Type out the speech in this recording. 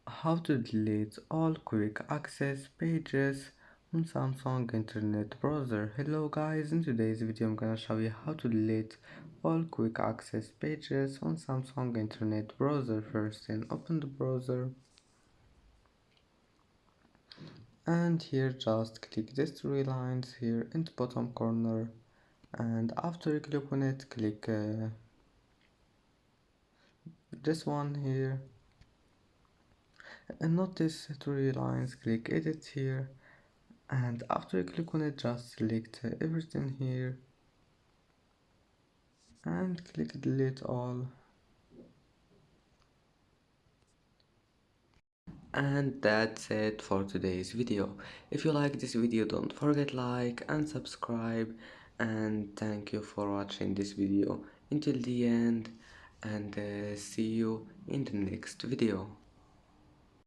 How to delete all quick access pages on Samsung Internet Browser. Hello guys, in today's video I'm gonna show you how to delete all quick access pages on Samsung Internet Browser. First, then open the browser and here just click these three lines here in the bottom corner, and after you click on it, click this one here, and notice three lines, click edit here, and after you click on it just select everything here and click delete all. And that's it for today's video. If you like this video, don't forget like and subscribe, and thank you for watching this video until the end, and see you in the next video.